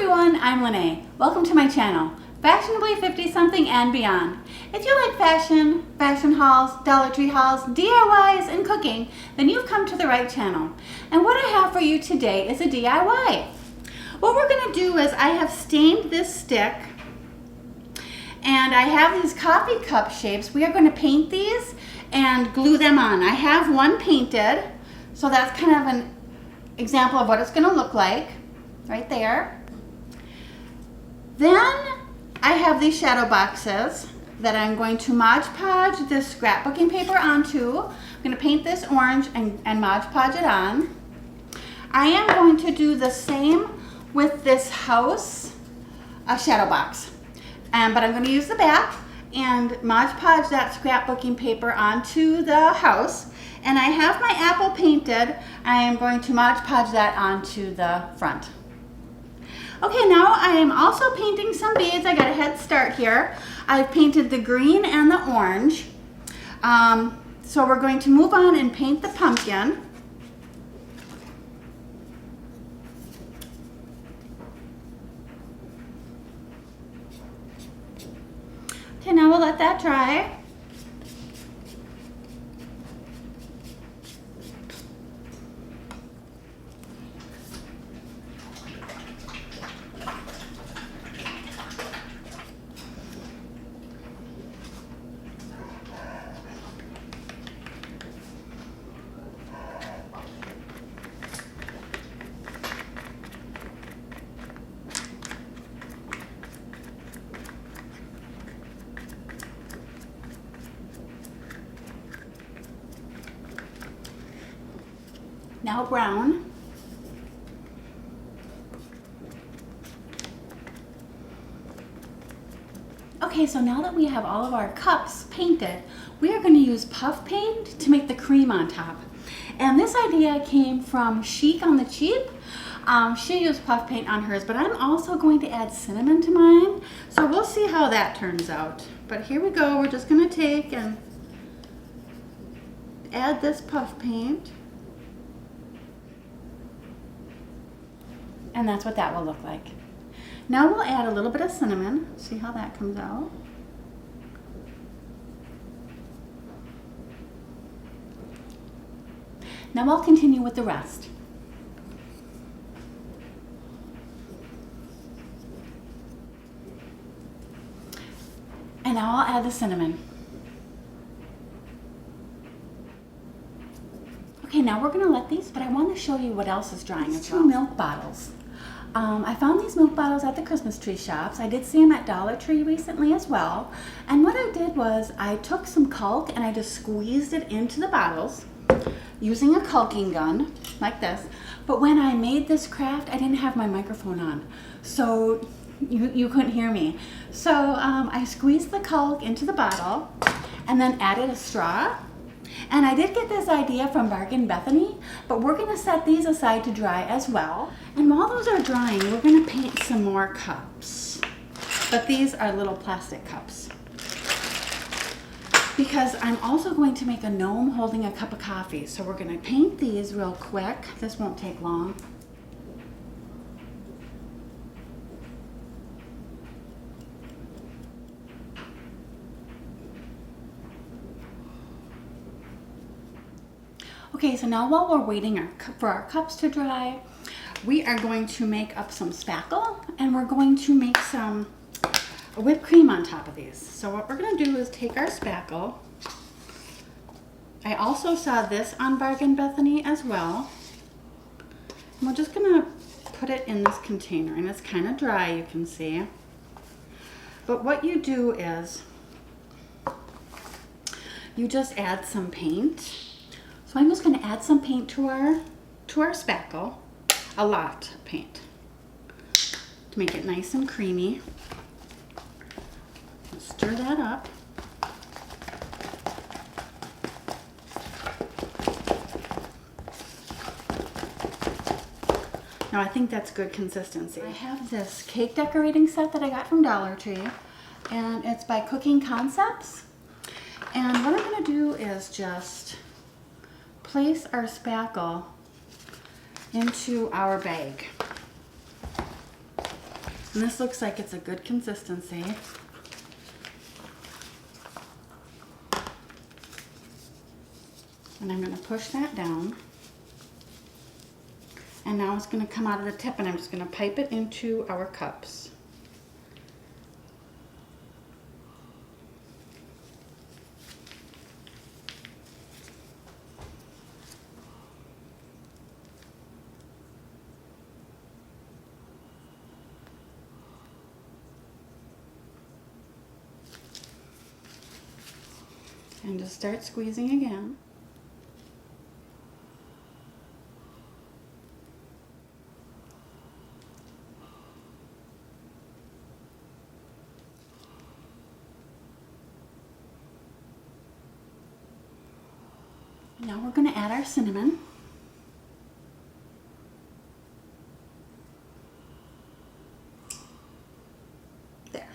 everyone, I'm Lene. Welcome to my channel, Fashionably 50-something and beyond. If you like fashion hauls, Dollar Tree hauls, DIYs, and cooking, then you've come to the right channel. And what I have for you today is a DIY. What we're going to do is I have stained this stick and I have these coffee cup shapes. We are going to paint these and glue them on. I have one painted, so that's kind of an example of what it's going to look like right there. Then I have these shadow boxes that I'm going to Mod Podge this scrapbooking paper onto. I'm going to paint this orange and Mod Podge it on. I am going to do the same with this house shadow box, but I'm going to use the back and Mod Podge that scrapbooking paper onto the house. And I have my apple painted. I am going to Mod Podge that onto the front. Okay, now I am also painting some beads. I got a head start here. I've painted the green and the orange. So we're going to move on and paint the pumpkin. Okay, now we'll let that dry. Now brown. Okay, so now that we have all of our cups painted, we are going to use puff paint to make the cream on top. And this idea came from Chic on the Cheap. She used puff paint on hers, but I'm also going to add cinnamon to mine. So we'll see how that turns out. But here we go. We're just going to take and add this puff paint. And that's what that will look like. Now we'll add a little bit of cinnamon. See how that comes out. Now I'll continue with the rest. And now I'll add the cinnamon. Okay, now we're going to let these, but I want to show you what else is drying as well. 2 milk bottles. I found these milk bottles at the Christmas tree shops. I did see them at Dollar Tree recently as well. And what I did was I took some caulk and I just squeezed it into the bottles using a caulking gun like this. But when I made this craft, I didn't have my microphone on, so you couldn't hear me. So I squeezed the caulk into the bottle and then added a straw. And I did get this idea from Bargain Bethany, but we're going to set these aside to dry as well. And while those are drying, we're going to paint some more cups. But these are little plastic cups. Because I'm also going to make a gnome holding a cup of coffee. So we're going to paint these real quick. This won't take long. Okay, so now while we're waiting for our cups to dry, we are going to make up some spackle and we're going to make some whipped cream on top of these. So what we're going to do is take our spackle. I also saw this on Bargain Bethany as well. And we're just going to put it in this container, and it's kind of dry, you can see. But what you do is you just add some paint. So I'm just going to add some paint to our spackle, a lot of paint, to make it nice and creamy. Stir that up. Now I think that's good consistency. I have this cake decorating set that I got from Dollar Tree, and it's by Cooking Concepts. And what I'm going to do is just place our spackle into our bag. And this looks like it's a good consistency. And I'm going to push that down. And now it's going to come out of the tip, and I'm just going to pipe it into our cups. And just start squeezing again. Now we're going to add our cinnamon. There.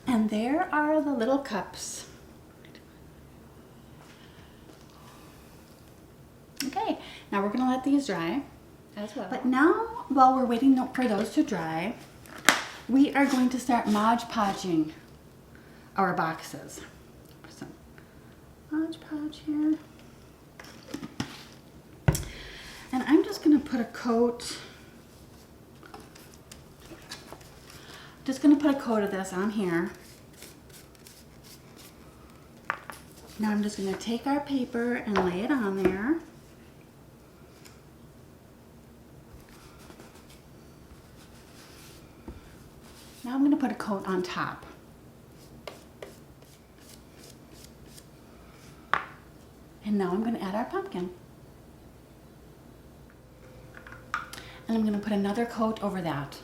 And there are the little cups. Okay, now we're going to let these dry as well. But now, while we're waiting for those to dry, we are going to start Mod Podging our boxes. Some Mod Podge here. And I'm just going to put a coat, of this on here. Now I'm just going to take our paper and lay it on there. Now I'm going to put a coat on top. And now I'm going to add our pumpkin. And I'm going to put another coat over that.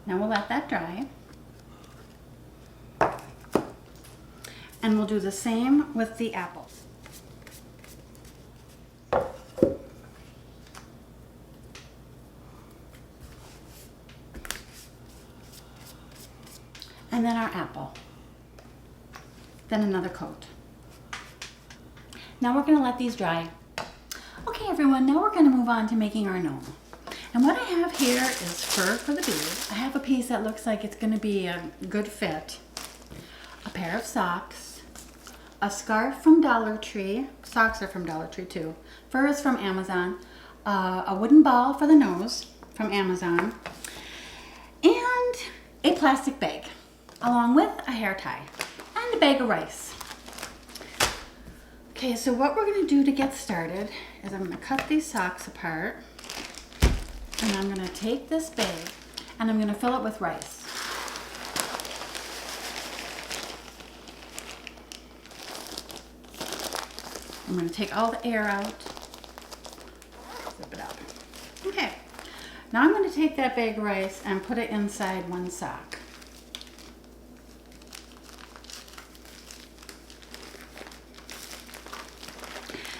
Now we'll let that dry. And we'll do the same with the apples. And then our apple. Then another coat. Now we're going to let these dry. Okay everyone, now we're going to move on to making our gnome. And what I have here is fur for the bead. I have a piece that looks like it's going to be a good fit. A pair of socks. A scarf from Dollar Tree. Socks are from Dollar Tree too. Fur is from Amazon. A wooden ball for the nose from Amazon. And a plastic bag, along with a hair tie and a bag of rice. Okay, so what we're going to do to get started is I'm going to cut these socks apart, and I'm going to take this bag and I'm going to fill it with rice. I'm going to take all the air out, zip it up. Okay, now I'm going to take that bag of rice and put it inside one sock.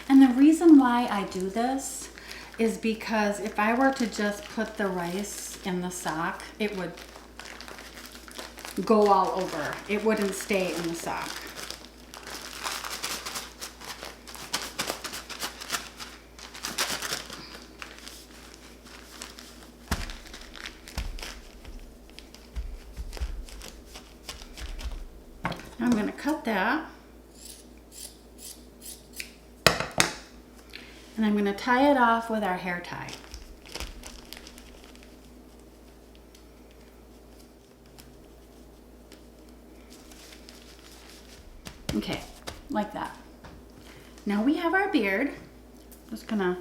And the reason why I do this is because if I were to just put the rice in the sock, it would go all over. It wouldn't stay in the sock. I'm going to cut that. And I'm going to tie it off with our hair tie. Okay, like that. Now we have our beard. Just gonna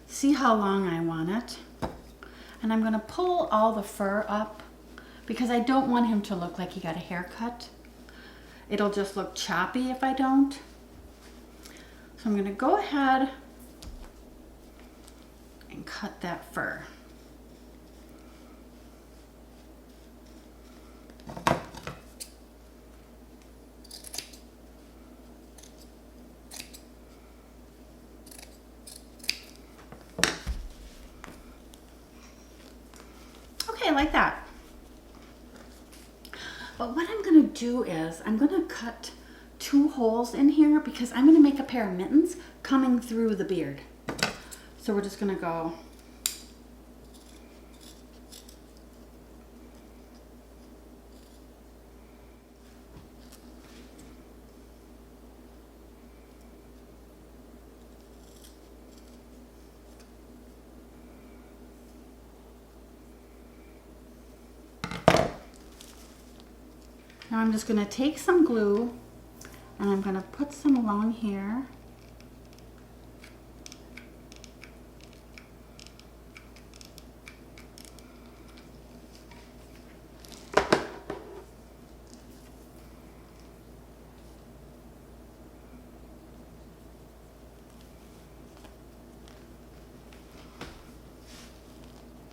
see how long I want it. And I'm gonna pull all the fur up because I don't want him to look like he got a haircut. It'll just look choppy if I don't. So I'm gonna go ahead and cut that fur. like that. But what I'm gonna do is I'm gonna cut 2 holes in here because I'm gonna make a pair of mittens coming through the beard. So we're just gonna go now I'm just gonna take some glue and I'm gonna put some along here.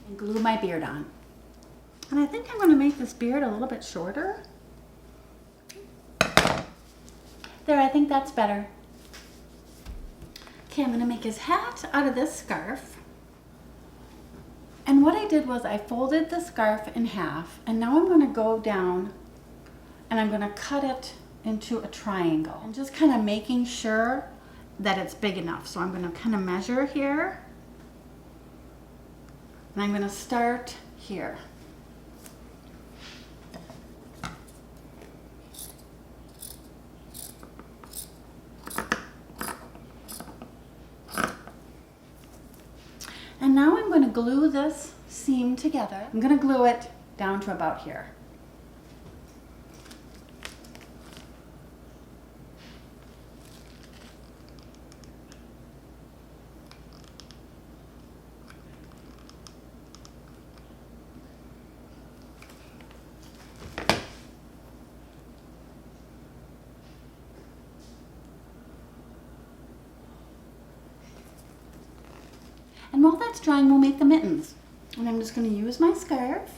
And glue my beard on. And I think I'm gonna make this beard a little bit shorter. There, I think that's better. Okay, I'm gonna make his hat out of this scarf. And what I did was I folded the scarf in half, and now I'm gonna go down and I'm gonna cut it into a triangle. I'm just kind of making sure that it's big enough. So I'm gonna kind of measure here. And I'm gonna start here. And now I'm going to glue this seam together. I'm going to glue it down to about here. And while that's drying, we'll make the mittens. And I'm just going to use my scarf.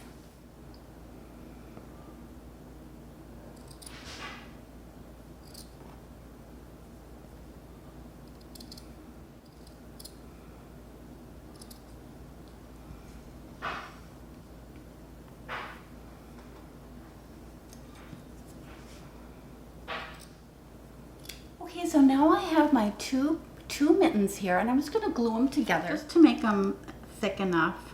Okay, so now I have my two mittens here, and I'm just going to glue them together just to make them thick enough.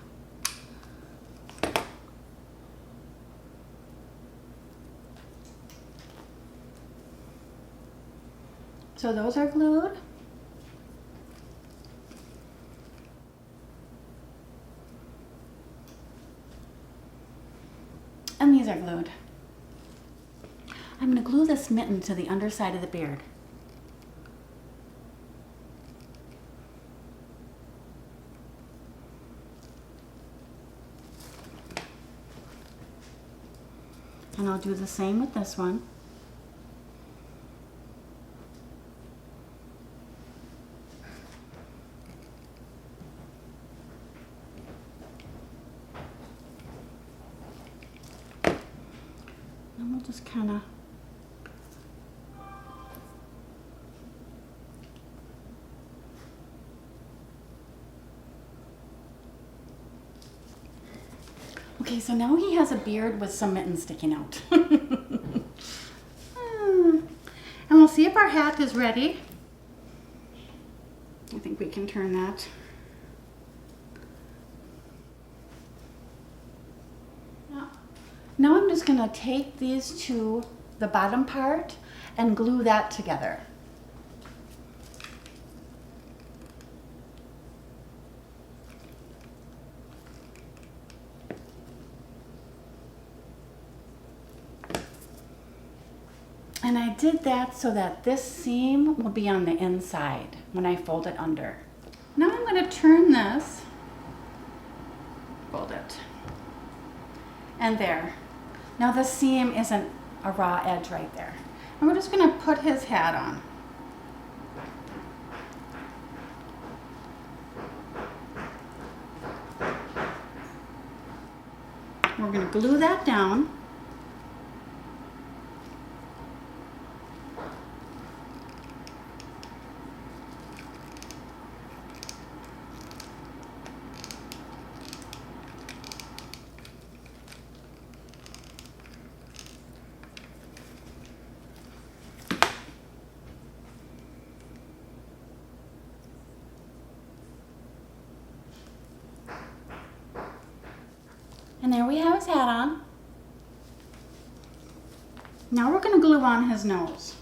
So those are glued. And these are glued. I'm going to glue this mitten to the underside of the beard. And I'll do the same with this one. And we'll just kind of okay, so now he has a beard with some mittens sticking out. And we'll see if our hat is ready. I think we can turn that. Now I'm just going to take these to the bottom part and glue that together. And I did that so that this seam will be on the inside when I fold it under. Now I'm going to turn this, fold it, and there. Now the seam isn't a raw edge right there. And we're just going to put his hat on. We're going to glue that down. And there we have his hat on. Now we're going to glue on his nose.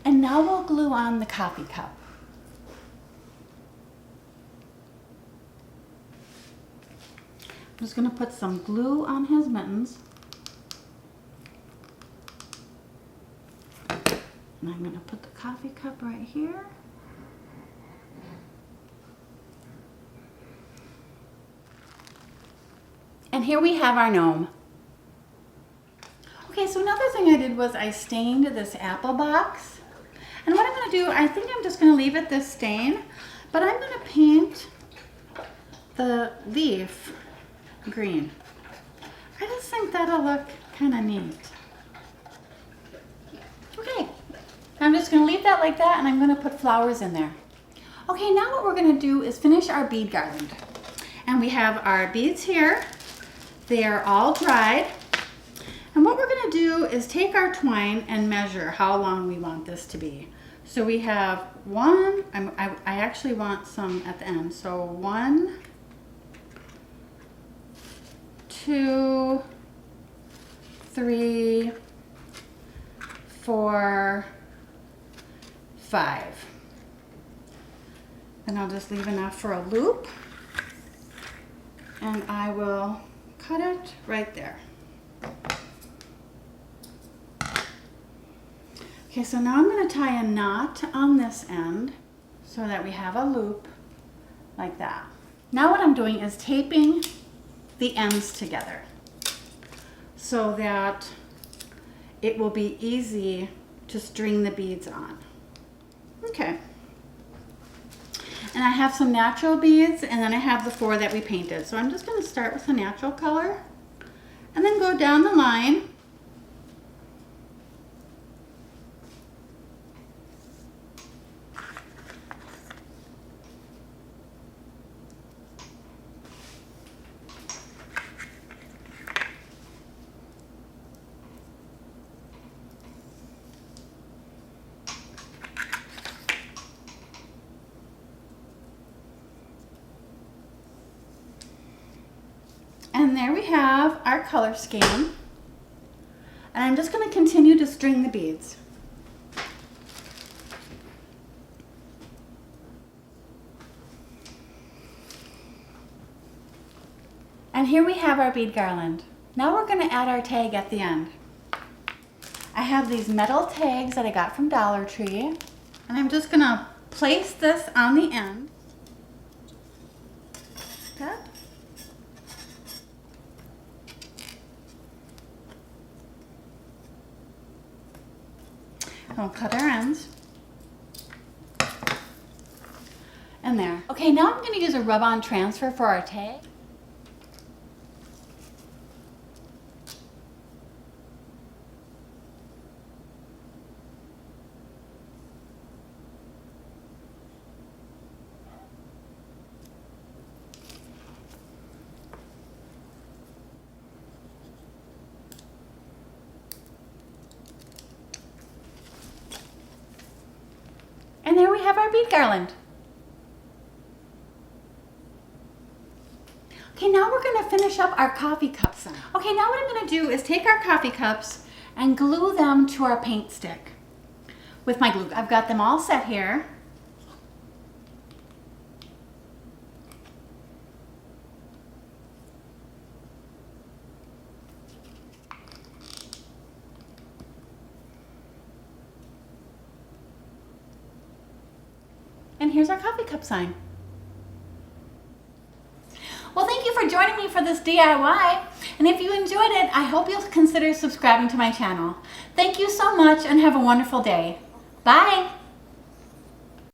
And now we'll glue on the coffee cup. I'm just going to put some glue on his mittens. And I'm going to put the coffee cup right here. And here we have our gnome. Okay, so another thing I did was I stained this apple box. And what I'm going to do, I think I'm just going to leave it this stain, but I'm going to paint the leaf green. I just think that'll look kind of neat. Okay, I'm just going to leave that like that, and I'm going to put flowers in there. Okay, now what we're going to do is finish our bead garland. And we have our beads here. They are all dried. And what we're going to do is take our twine and measure how long we want this to be. So we have one, I actually want some at the end. So 1, 2, 3, 4, 5. Then I'll just leave enough for a loop. And I will cut it right there. Okay, so now I'm going to tie a knot on this end so that we have a loop like that. Now what I'm doing is taping the ends together so that it will be easy to string the beads on. Okay. And I have some natural beads, and then I have the 4 that we painted. So I'm just going to start with a natural color and then go down the line. And there we have our color scheme. And I'm just going to continue to string the beads. And here we have our bead garland. Now we're going to add our tag at the end. I have these metal tags that I got from Dollar Tree. And I'm just going to place this on the end. That. We'll cut our ends. And there. Okay, now I'm going to use a rub-on transfer for our tag. And there we have our bead garland. Okay, now we're going to finish up our coffee cups. Okay, now what I'm going to do is take our coffee cups and glue them to our paint stick with my glue. I've got them all set here. And here's our coffee cup sign. Well, thank you for joining me for this DIY. And if you enjoyed it, I hope you'll consider subscribing to my channel. Thank you so much and have a wonderful day. Bye.